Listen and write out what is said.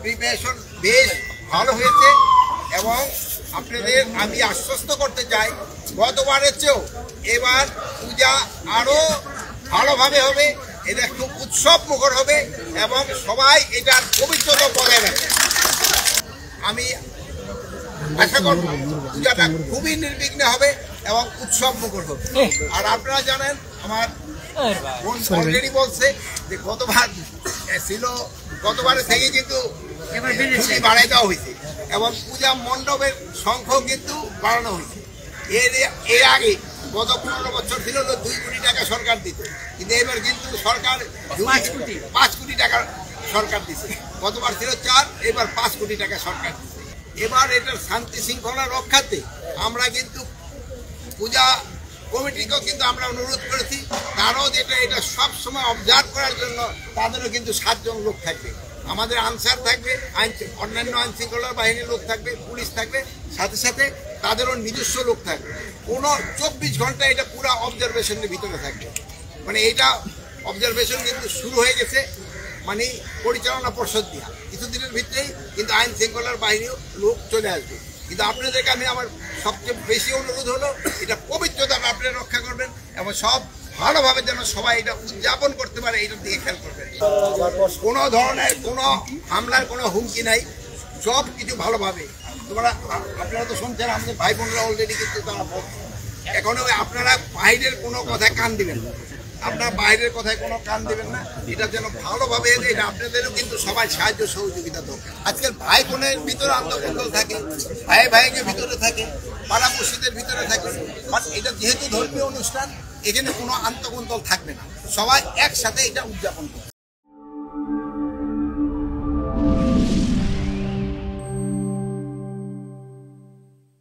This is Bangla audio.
প্রিপারেশন বেশ ভালো হয়েছে এবং আপনাদের আমি আশ্বস্ত করতে চাই গতবারের চেয়েও এবার পূজা আরো ভালোভাবে হবে, এটা খুব উৎসব মুখর হবে এবং সবাই এটার পবিত্রতা বজায় রাখবে। আমি আশা করব পূজাটা খুবই নির্বিঘ্নে হবে এবং উৎসব মুখর হবে। আর আপনারা জানেন আমার অলরেডি বলছে যে গতবার ছিল, গতবারের থেকে কিন্তু বাড়াই দেওয়া হয়েছে এবং পূজা মণ্ডপের সংখ্যাও কিন্তু বাড়ানো হয়েছে। এর আগে গত 15 বছর ছিল 2 কোটি টাকা সরকার দিত, কিন্তু এবার কিন্তু সরকার 5 কোটি টাকা সরকার দিচ্ছে। গতবার ছিল 4, এবার 5 কোটি টাকা সরকার দিচ্ছে। এবার এটার শান্তি শৃঙ্খলা রক্ষাতে আমরা কিন্তু পূজা কমিটিকেও কিন্তু আমরা অনুরোধ করেছি, তারাও যেটা এটা সব সময় অবজার্ভ করার জন্য তাদেরও কিন্তু 7 জন লোক থাকবে, আমাদের আনসার থাকবে, অন্যান্য আইন শৃঙ্খলা বাহিনীর লোক থাকবে, পুলিশ থাকবে, সাথে সাথে তাদেরও নিজস্ব লোক থাকবে। কোনো 24 ঘন্টা এটা পুরো অবজারভেশনের ভিতরে থাকবে। মানে এটা অবজারভেশন কিন্তু শুরু হয়ে গেছে, মানে পরিচালনা পর্ষদ দিয়া কিছুদিনের ভিতরেই কিন্তু আইন শৃঙ্খলার বাহিনীও লোক চলে আসবে। কিন্তু আপনাদেরকে আমি আমার সবচেয়ে বেশি অনুরোধ হলো এটা পবিত্রতাটা আপনারা রক্ষা করবেন এবং সব ভালোভাবে যেন সবাই এটা উদযাপন করতে পারে, এটার দিকে খেয়াল করবেন। কোনো ধরনের কোনো হামলার কোনো হুমকি নাই, সব কিছু ভালোভাবে। আপনারা তো শুনছেন আমাদের ভাই বোনরা অলরেডি কিন্তু তারা এখনো আপনারা বাইরের কোনো কথায় কান দিবেন না, আপনার বাইরের কথায় কোনো কান দেবেন না, এটা যেন ভালোভাবে এটা আপনাদেরও কিন্তু সবাই সাহায্য সহযোগিতা দরকার। আজকের ভাই বোনের ভিতরে আন্তঃকন্দল থাকে, ভাই ভাইয়ের ভিতরে থাকে, পাড়া মসজিদের ভিতরে থাকে, বাট এটা যেহেতু ধর্মীয় অনুষ্ঠান এখানে কোনো আন্তঃকন্দল থাকবে না, সবাই একসাথে এটা উদযাপন করবে।